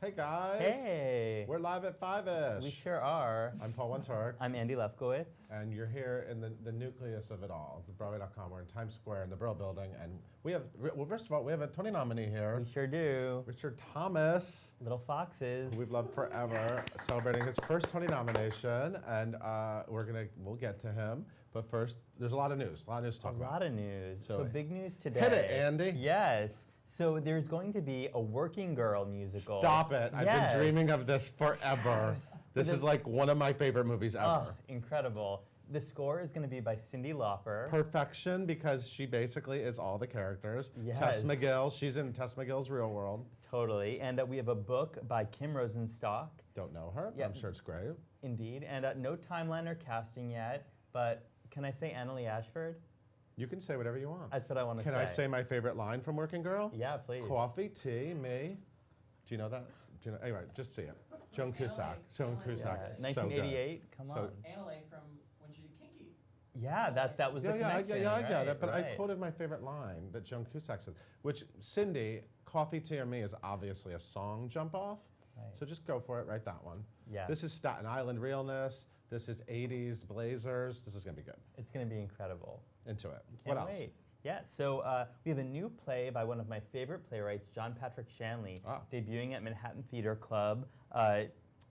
Hey guys. Hey. We're live at 5-ish. We sure are. I'm Paul Winturk. I'm Andy Lefkowitz. And you're here in the nucleus of it all, the Broadway.com. We're in Times Square in the Brill Building. And we have, well, first of all, we have a Tony nominee here. We sure do. Richard Thomas. Little Foxes. Who we've loved forever, celebrating his first Tony nomination. And we'll get to him. But first, there's a lot of news. A lot of news to talk about. A lot of news. So big news today. Hit it, Andy. Yes. So there's going to be a working girl musical. Stop it. I've been dreaming of this forever. Yes. This is like one of my favorite movies ever. Oh, incredible. The score is going to be by Cyndi Lauper. Perfection, because she basically is all the characters. Yes. Tess McGill, she's in Tess McGill's Real World. Totally. And we have a book by Kim Rosenstock. Don't know her, but I'm sure it's great. Indeed. And no timeline or casting yet, but can I say Annalee Ashford? You can say whatever you want. That's what I want to say. Can I say my favorite line from Working Girl? Yeah, please. Coffee, tea, me. Do you know that? Anyway, just see it. Joan Cusack. Joan Cusack. Yeah. So 1988, good. come on. Annalee from when she did Kinky. Yeah, that was the connection. I get right, it. But right. I quoted my favorite line that Joan Cusack said, which Cyndi, Coffee, Tea, or Me is obviously a song jump off. Right. So just go for it, write that one. Yeah. This is Staten Island realness. This is 80s blazers. This is going to be good. It's going to be incredible. Into it. Can't What else? wait. Yeah, so we have a new play by one of my favorite playwrights, John Patrick Shanley, debuting at Manhattan Theater Club, and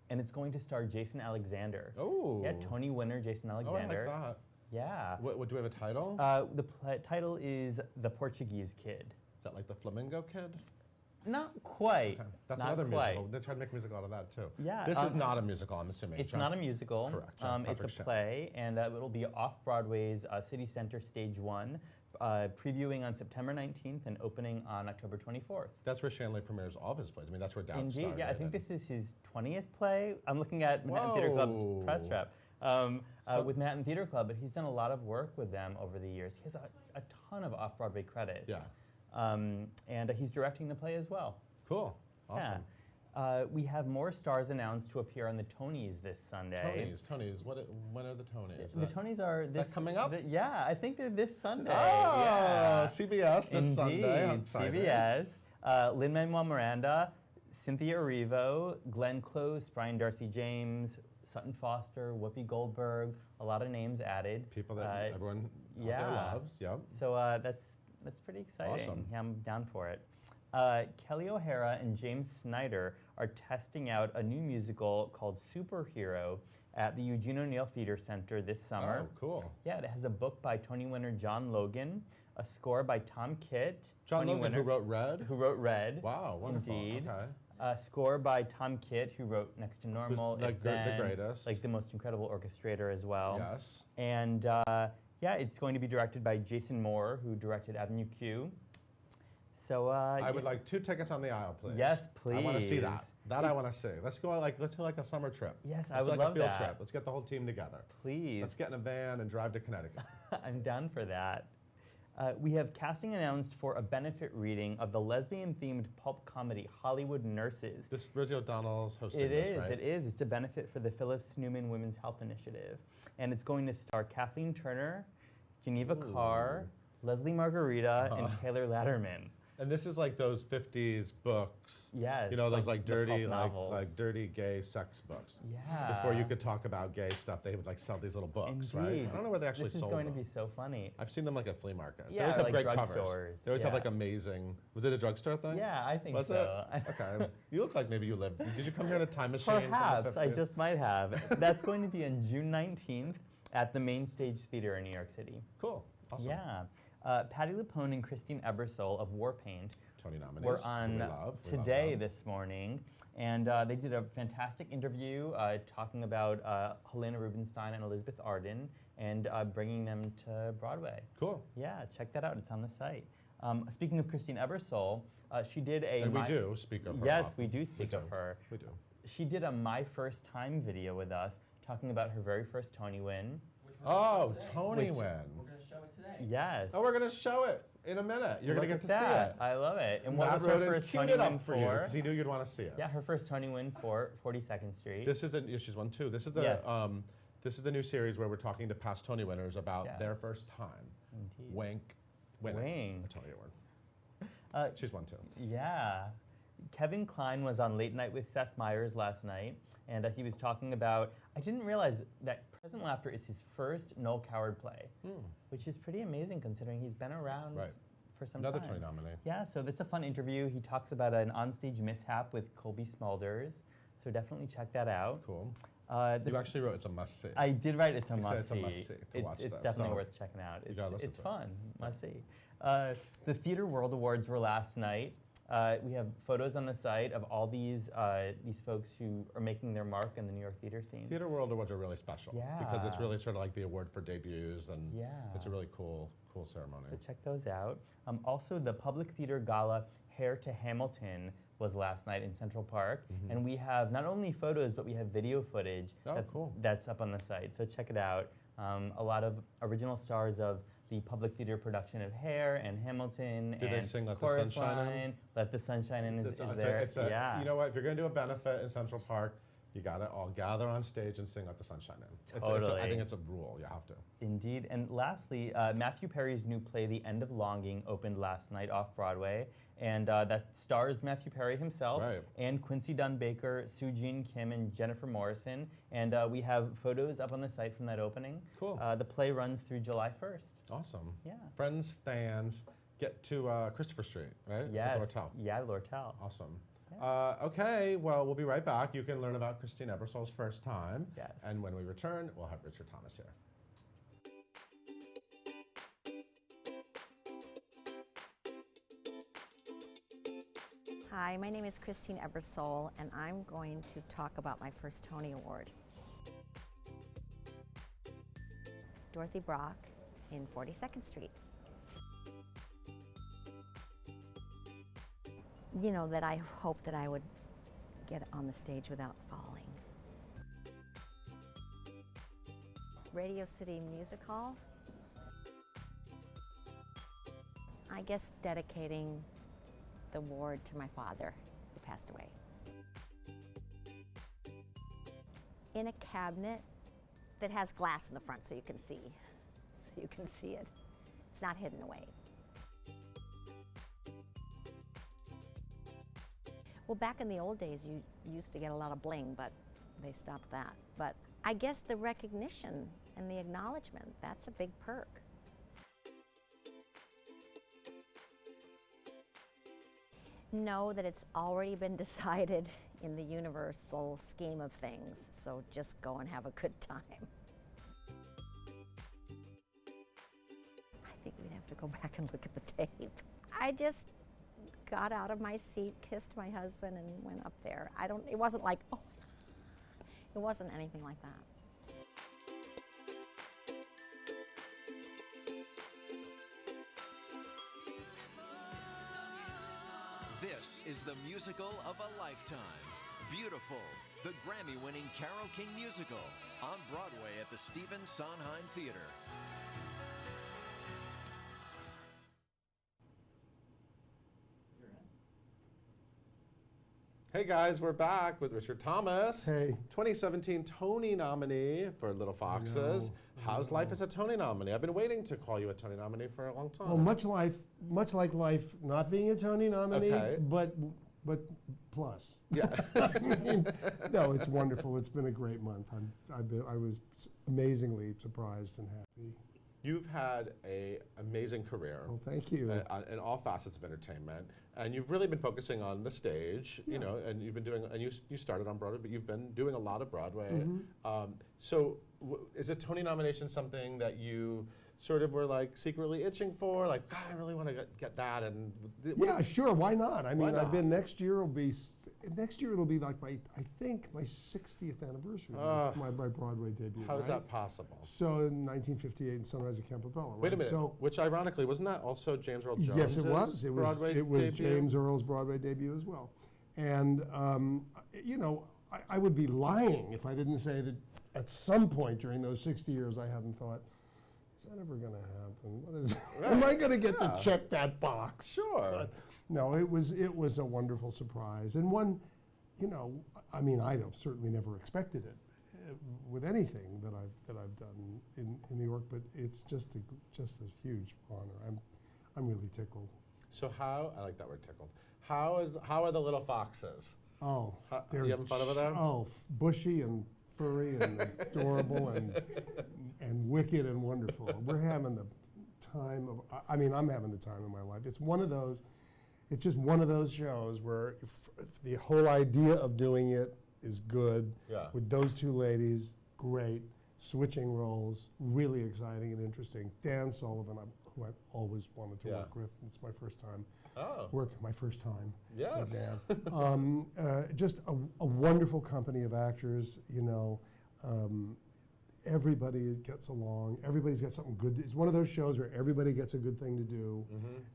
it's going to star Jason Alexander. Oh. Yeah, Tony winner Jason Alexander. Oh, I like that. Yeah. What do we have a title? The title is The Portuguese Kid. Is that like the Flamingo Kid? Not quite. Okay. That's not another quite. musical. They tried to make a musical out of that too. Yeah. This is not a musical, I'm assuming. It's not a musical. Correct. It's a play, and it will be off Broadway's City Center Stage 1, previewing on September 19th and opening on October 24th. That's where Shanley premieres all of his plays. I mean, that's where Doubt Indeed, started. yeah. I think this is his 20th play. I'm looking at Manhattan Theater Club's press rep. With Manhattan Theater Club, but he's done a lot of work with them over the years. He has a ton of off-Broadway credits. Yeah. And he's directing the play as well. Cool. Awesome. Yeah. We have more stars announced to appear on the Tonys this Sunday. Tonys. When are the Tonys? The Tonys are this. Is that coming up? Yeah, I think they're this Sunday. Oh, yeah. CBS this Indeed, Sunday. I'm excited. CBS. Lin-Manuel Miranda, Cynthia Erivo, Glenn Close, Brian Darcy James, Sutton Foster, Whoopi Goldberg. A lot of names added. People that everyone out there loves. Yep. So that's pretty exciting. Awesome. Yeah, I'm down for it. Kelly O'Hara and James Snyder are testing out a new musical called Superhero at the Eugene O'Neill Theater Center this summer. Oh, cool. Yeah, it has a book by Tony winner John Logan, a score by Tom Kitt. John Tony Logan, winner, who wrote Red? Who wrote Red. Wow, wonderful. Indeed. Okay. A score by Tom Kitt, who wrote Next to Normal. Who's the greatest. Like the most incredible orchestrator as well. Yes. And yeah, it's going to be directed by Jason Moore, who directed Avenue Q. So I would like 2 tickets on the aisle, please. Yes, please. I want to see that. I want to see. Let's go let's do like a summer trip. Yes, I would a love field that. trip. Let's get the whole team together. Please. Let's get in a van and drive to Connecticut. I'm down for that. We have casting announced for a benefit reading of the lesbian-themed pulp comedy Hollywood Nurses. This Rosie O'Donnell's hosting this, right? It is. It's a benefit for the Phyllis Newman Women's Health Initiative. And it's going to star Kathleen Turner, Geneva Carr, Leslie Margarita, and Taylor Latterman. And this is like those 50s books. Yes. You know, those like dirty, like dirty gay sex books. Yeah. Before you could talk about gay stuff, they would like sell these little books, Indeed. right? I don't know where they actually sold them. this is going to be so funny. I've seen them like at flea markets. Yeah, they always have like great drugstores. covers. They always have like amazing. Was it a drugstore thing? Yeah, I think was so. It? Okay. You look like maybe you lived. Did you come here in a time machine? Perhaps. I just might have. That's going to be on June 19th at the Main Stage Theater in New York City. Cool. Awesome. Yeah. Patti LuPone and Christine Ebersole of Warpaint Tony nominees. were on today this morning, and they did a fantastic interview talking about Helena Rubinstein and Elizabeth Arden and bringing them to Broadway. Cool. Yeah, check that out. It's on the site. Speaking of Christine Ebersole, she did a... And we do speak of her. Yes, we do speak of her. We do. She did a My First Time video with us talking about her very first Tony win. Oh, Tony win. We're going to show it today. Yes. Oh, we're going to show it in a minute. You're going to get to see it. I love it. And what Matt was her first Tony win for? Because he knew you'd want to see it. Yeah, her first Tony win for 42nd Street. This is she's won 2. This is the this is the new series where we're talking to past Tony winners about their first time. Indeed. Wink. Winning. Wink. A Tony award. She's won 2. Yeah. Kevin Kline was on Late Night with Seth Meyers last night, and he was talking about, I didn't realize that Present Laughter is his first Noel Coward play, which is pretty amazing considering he's been around for some Another time. Tony nominee. Yeah, so that's a fun interview. He talks about an onstage mishap with Colby Smulders, so definitely check that out. Cool. The You actually wrote it's a must-see. I did write it's a You said must it's a see. must-see to watch It's this, definitely so worth checking out. you gotta listen It's to it. fun. Must see. The Theater World Awards were last night. We have photos on the site of all these folks who are making their mark in the New York theater scene. Theater World Awards are really special because it's Yeah. really sort of like the award for debuts, and Yeah. it's a really cool ceremony. So check those out. Also, the Public Theater Gala Hair to Hamilton was last night in Central Park, and we have not only photos but we have video footage that's up on the site. So check it out. A lot of original stars of the Public Theater production of Hair and Hamilton Do and they sing Let the Chorus Sun Shine In? Line. Let the Sun Shine In is It's there. a, you know what? If you're going to do a benefit in Central Park, you got to all gather on stage and sing Let the Sun Shine In. Totally. I think it's a rule. You have to. Indeed. And lastly, Matthew Perry's new play, The End of Longing, opened last night off Broadway. And that stars Matthew Perry himself and Quincy Dunn Baker, Soo Jean Kim, and Jennifer Morrison. And we have photos up on the site from that opening. Cool. The play runs through July 1st. Awesome. Yeah. Friends, fans, get to Christopher Street, right? Yes. Lortel. Yeah, Lortel. Awesome. Yeah. Okay, well, we'll be right back. You can learn about Christine Ebersole's first time. Yes. And when we return, we'll have Richard Thomas here. Hi, my name is Christine Ebersole, and I'm going to talk about my first Tony Award. Dorothy Brock in 42nd Street. You know, that I hoped that I would get on the stage without falling. Radio City Music Hall. I guess dedicating the award to my father, who passed away. In a cabinet that has glass in the front so you can see. So you can see it. It's not hidden away. Well, back in the old days, you used to get a lot of bling, but they stopped that. But I guess the recognition and the acknowledgement, that's a big perk. Know that it's already been decided in the universal scheme of things, so just go and have a good time. I think we'd have to go back and look at the tape. I just got out of my seat, kissed my husband, and went up there. It wasn't like, oh, it wasn't anything like that. This is the musical of a lifetime. Beautiful, the Grammy-winning Carole King musical, on Broadway at the Stephen Sondheim Theater. Hey guys, we're back with Richard Thomas. Hey. 2017 Tony nominee for Little Foxes. How's life as a Tony nominee? I've been waiting to call you a Tony nominee for a long time. Well, much like life not being a Tony nominee, Okay. but plus. Yeah. I mean, no, it's wonderful. It's been a great month. I was amazingly surprised and happy. You've had an amazing career. Well, thank you. In all facets of entertainment, and you've really been focusing on the stage, you know, and you've been doing, and you started on Broadway, but you've been doing a lot of Broadway. So is a Tony nomination something that you sort of were like secretly itching for? Like, God, I really want to get that. And Yeah, sure. Why not? I mean, not? I've been next year it'll be like I think my 60th anniversary of my Broadway debut. How is right? that possible? So in 1958 in Sunrise at Campobello. Wait a right? minute. So, Which ironically, wasn't that also James Earl Jones? yes, it was. Broadway It was debut? James Earl's Broadway debut as well. And you know, I would be lying if I didn't say that at some point during those 60 years I hadn't thought, is that ever going to happen? What is? Am I going to get to check that box? Sure. But no, it was a wonderful surprise, and one, you know, I mean, I have certainly never expected it with anything that I've done in New York, but it's just a huge honor. I'm really tickled. So how, I like that word tickled. How are the little foxes? Oh, You having fun over there? Oh, bushy and furry and adorable and wicked and wonderful. We're having the time of, I mean, I'm having the time of my life. It's just one of those shows where if the whole idea of doing it is good, Yeah. with those two ladies, great, switching roles, really exciting and interesting. Dan Sullivan, who I've always wanted to work with. It's my first time. My first time. Yes. With Dan. Just a wonderful company of actors, you know. Everybody gets along. Everybody's got something good. It's one of those shows where everybody gets a good thing to do,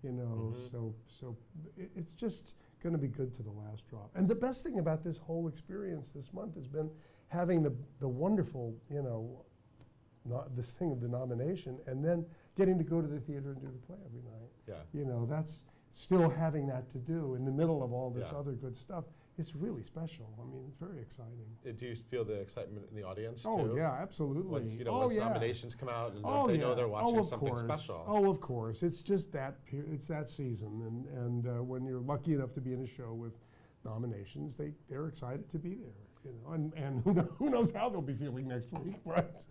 you know. So it's just going to be good to the last drop. And the best thing about this whole experience this month has been having the wonderful, you know, this thing of the nomination, and then getting to go to the theater and do the play every night. Yeah. You know, that's still having that to do in the middle of all this Yeah. other good stuff. It's really special. I mean, it's very exciting. Do you feel the excitement in the audience Oh too? yeah, absolutely. Once, you know, oh once yeah. nominations come out and Oh, they yeah. know they're watching of something course. special. Oh, of course. It's just that it's that season, and when you're lucky enough to be in a show with nominations, they're excited to be there. You know, and who knows how they'll be feeling next week, but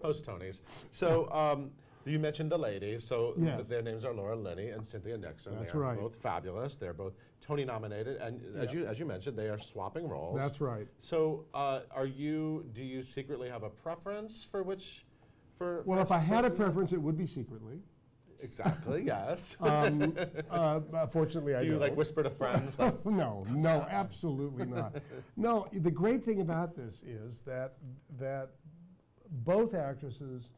Post Tonys. So you mentioned the ladies. So Yes. their names are Laura Linney and Cynthia Nixon. That's they are right. both fabulous. They're both Tony nominated, and as you mentioned, they are swapping roles. that's right. So do you secretly have a preference for which? Well, if I had a preference, it would be secretly. Exactly. Yes. Fortunately, I Do you don't. like whisper to friends? Like, No, absolutely not. No, the great thing about this is that both actresses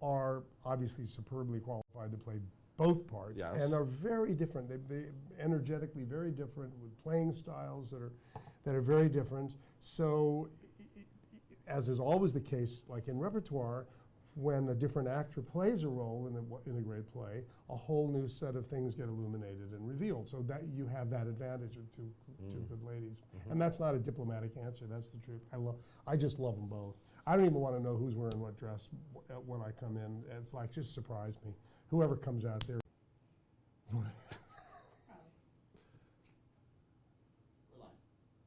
are obviously superbly qualified to play both parts, Yes. and are very different. They energetically very different, with playing styles that are very different. So, as is always the case, like in repertoire, when a different actor plays a role in a great play, a whole new set of things get illuminated and revealed. So that you have that advantage of two good ladies, and that's not a diplomatic answer. That's the truth. I just love them both. I don't even want to know who's wearing what dress when I come in. It's like, just surprise me. Whoever comes out there. We're live.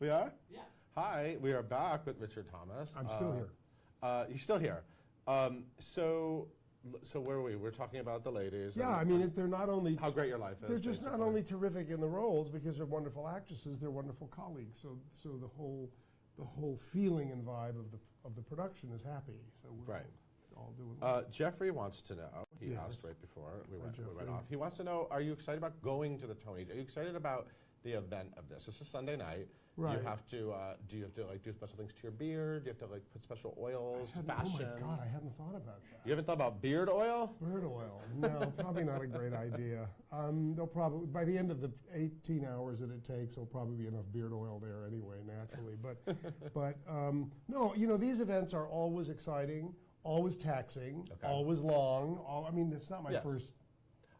we are? Yeah. Hi, we are back with Richard Thomas. I'm still here. You're still here. So where were we? We're talking about the ladies. Yeah, and I mean, they're not only how great your life is. they're just not basically. only terrific in the roles because they're wonderful actresses. They're wonderful colleagues. So the whole feeling and vibe of the production is happy. So we're Right. all doing well. Jeffrey wants to know. He Yes. asked right before we went Jeffrey. off. He wants to know: are you excited about going to the Tonys? Are you excited about the event of this? This is Sunday night. Right. You have to. Do you have to like do special things to your beard? Do you have to like put special oils, Oh fashion? my God, I hadn't thought about that. You haven't thought about beard oil? Bird oil? No, probably not a great idea. They'll probably, by the end of the 18 hours that it takes, there'll probably be enough beard oil there anyway, naturally. But no, you know, these events are always exciting, always taxing, Okay. always long. I mean, it's not my Yes. first.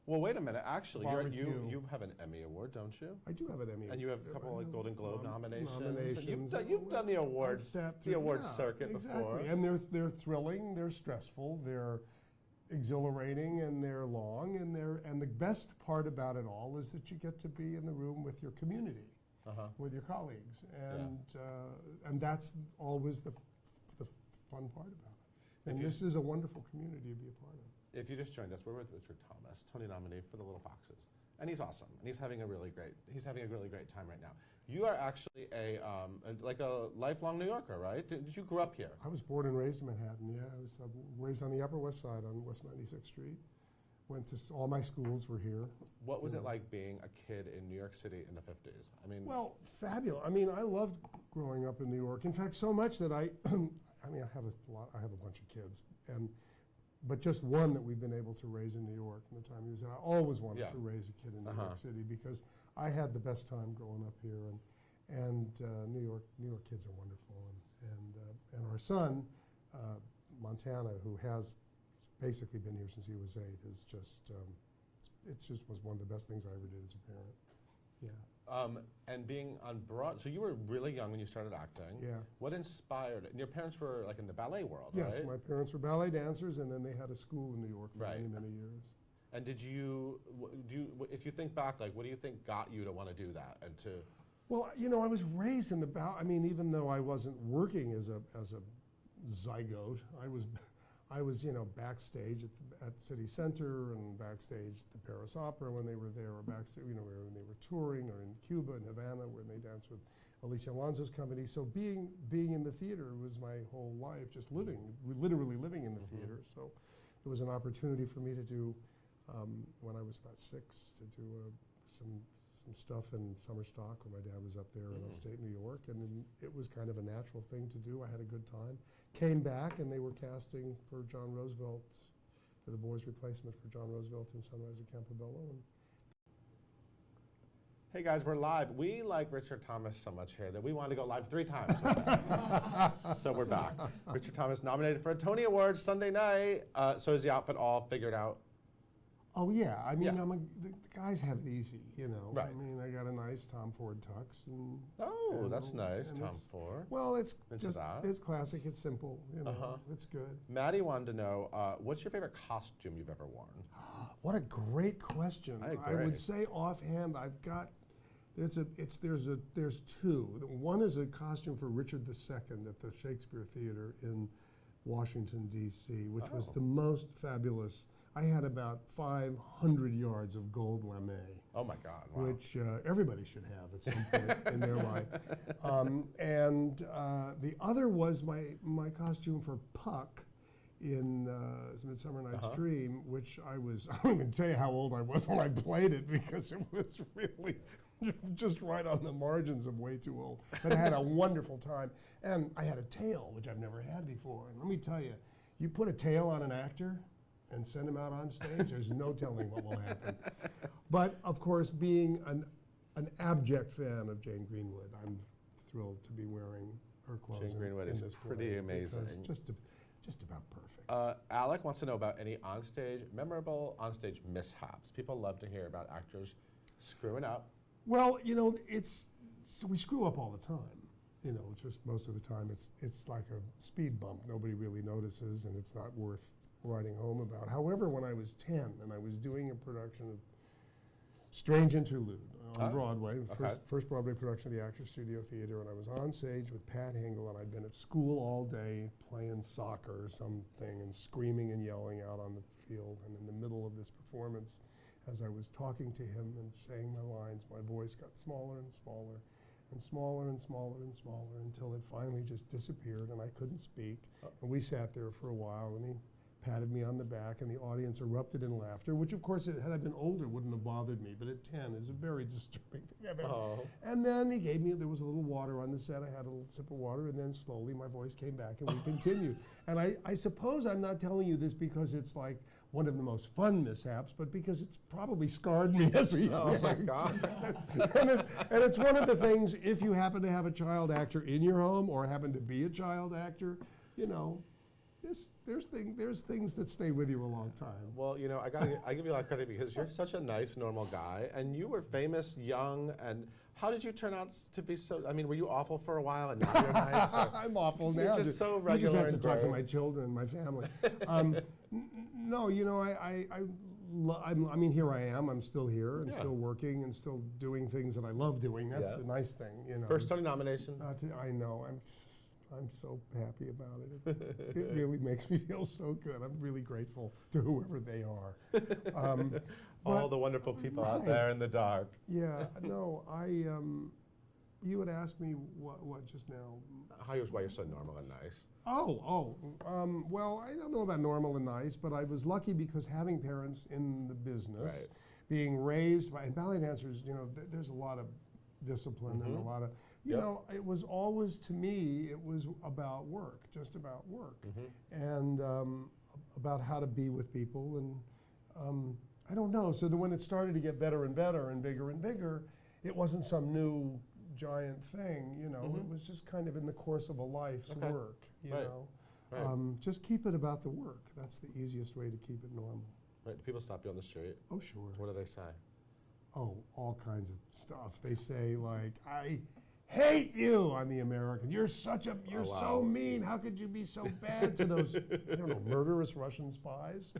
Well, wait a minute. Actually, Barbecue. you have an Emmy award, don't you? I do have an Emmy. And you have a couple I like have Golden Globe nominations. and nominations. You've done the award I've sat the through- award yeah, circuit exactly. before. And they're thrilling, they're stressful, they're exhilarating, and they're long, and the best part about it all is that you get to be in the room with your community, with your colleagues, and that's always the fun part about it. And this is a wonderful community to be a part of. If you just joined us, we're with Richard Thomas, Tony nominee for The Little Foxes, and he's awesome, and he's having a really great time right now. You are actually a lifelong New Yorker, right? Did you grow up here? I was born and raised in Manhattan. Yeah, I was raised on the Upper West Side on West 96th Street. Went to all my schools were here. What was it like being a kid in New York City in the 50s? I mean, Well, fabulous. I mean, I loved growing up in New York. In fact, so much that I mean, I have a bunch of kids, but just one that we've been able to raise in New York in the time he was in. I always wanted to raise a kid in New York City because I had the best time growing up here, and New York kids are wonderful, and our son, Montana, who has basically been here since he was 8, is just it just was one of the best things I ever did as a parent. Yeah. and being on Broadway, so you were really young when you started acting. Yeah. What inspired it? And your parents were like in the ballet world, Yes, right? my parents were ballet dancers, and then they had a school in New York for Right. many, many years. And did you, if you think back, like, what do you think got you to want to do that and to? Well, you know, I was raised in the I mean, even though I wasn't working as a zygote, I was, you know, backstage at City Center and backstage at the Paris Opera when they were there, or backstage, you know, when they were touring, or in Cuba and Havana when they danced with Alicia Alonso's company. So being in the theater was my whole life, just literally living in the theater. So it was an opportunity for me to do, when I was about 6, to do some stuff in summer stock when my dad was up there in upstate New York, and then it was kind of a natural thing to do. I had a good time. Came back, and they were casting for John Roosevelt, for the boys' replacement for John Roosevelt in Sunrise at Campobello. And Hey guys, we're live. We like Richard Thomas so much here that we wanted to go live 3 times. So we're back. Richard Thomas nominated for a Tony Award Sunday night. So is the outfit all figured out? oh yeah, I mean, Yeah. the guys have it easy, you know. Right. I mean, I got a nice Tom Ford tux, and Oh, and that's nice, and Tom it's- Ford. well, it's Into just that. it's classic, it's simple, you know. Uh-huh. It's good. Maddie wanted to know, what's your favorite costume you've ever worn? What a great question. I would agree. say offhand, I've got there's 2. One is a costume for Richard II at the Shakespeare Theater in Washington, D.C., which was Oh. the most fabulous. I had about 500 yards of gold lame, Oh my God, wow. which everybody should have at some point in their life. And the other was my costume for Puck in Midsummer Night's Dream, which I don't even tell you how old I was when I played it, because it was really just right on the margins of way too old. But I had a wonderful time. And I had a tail, which I've never had before. And let me tell you, you put a tail on an actor and send him out on stage, there's no telling what will happen. But of course, being an abject fan of Jane Greenwood, I'm thrilled to be wearing her clothes. Jane Greenwood in is this pretty play, amazing. because just about perfect. Alec wants to know about any memorable onstage mishaps. People love to hear about actors screwing up. Well, you know, we screw up all the time. You know, just most of the time it's like a speed bump. Nobody really notices, and it's not worth writing home about. However, when I was 10 and I was doing a production of Strange Interlude on Broadway, first Broadway production of the Actors Studio Theater, and I was on stage with Pat Hingle, and I'd been at school all day playing soccer or something and screaming and yelling out on the field, and in the middle of this performance, as I was talking to him and saying my lines, my voice got smaller and smaller and smaller and smaller and smaller until it finally just disappeared and I couldn't speak. And we sat there for a while, and he patted me on the back, and the audience erupted in laughter, which of course, had I been older, wouldn't have bothered me, but at 10 is a very disturbing thing. And then he gave me, there was a little water on the set, I had a little sip of water, and then slowly my voice came back and we continued. And I suppose I'm not telling you this because it's like one of the most fun mishaps, but because it's probably scarred me as a young Oh my actor. God. and it's one of the things, if you happen to have a child actor in your home or happen to be a child actor, you know, there's things that stay with you a long time. Well, you know, I give you a lot of credit because you're such a nice, normal guy, and you were famous, young, and how did you turn out to be so? I mean, were you awful for a while, and now you're nice? I'm awful You're now. just so You regular just have to and talk to great. my children and my family. No, you know, I mean, here I am. I'm still here and still working and still doing things that I love doing. That's the nice thing, you know. First Tony nomination. I know. I'm so happy about it. It really makes me feel so good. I'm really grateful to whoever they are. All the wonderful people out there in the dark. Yeah, no, you had asked me what just now. Why you're so normal and nice. Well, I don't know about normal and nice, but I was lucky because having parents in the business, Right. being raised by, and ballet dancers, you know, there's a lot of discipline and a lot of, you know, it was always, to me, it was about work, just about work. And about how to be with people, and I don't know, so when it started to get better and better and bigger, it wasn't some new giant thing, you know, it was just kind of in the course of a life's work, you know. Right. Just keep it about the work. That's the easiest way to keep it normal. Right. Do people stop you on the street? Oh, sure. What do they say? Oh, all kinds of stuff. They say, like, I hate you on The American. You're you're wow. so mean. How could you be so bad to those, I don't know, murderous Russian spies?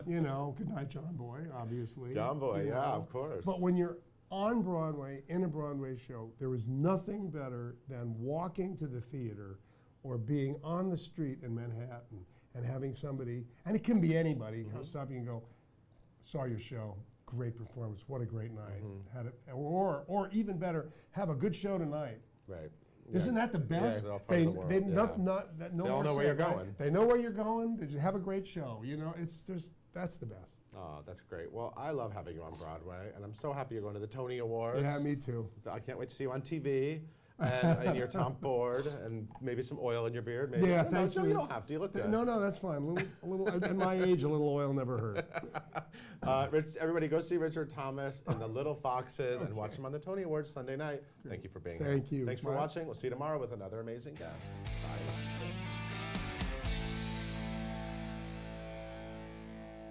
You know, good night, John Boy, obviously. John Boy, you yeah, know. of course. But when you're on Broadway, in a Broadway show, there is nothing better than walking to the theater or being on the street in Manhattan and having somebody, and it can be anybody, stop you and go, saw your show, great performance, what a great night. Had it, or even better, have a good show tonight. Right. Isn't that the best? it's all part of the world, yeah. No They all more know where said, you're right? going. They know where you're going. Did you have a great show? You know, that's the best. Oh, that's great. Well, I love having you on Broadway, and I'm so happy you're going to the Tony Awards. Yeah, me too. I can't wait to see you on TV. And your Tom Ford, and maybe some oil in your beard. Maybe. Yeah, No, thanks no, for you the- don't have to. You look good. No, that's fine. A little, at my age, a little oil never hurt. Everybody go see Richard Thomas and the Little Foxes and watch him on the Tony Awards Sunday night. Thank you for being here. Thank you. Thanks for Bye. watching. We'll see you tomorrow with another amazing guest. Bye.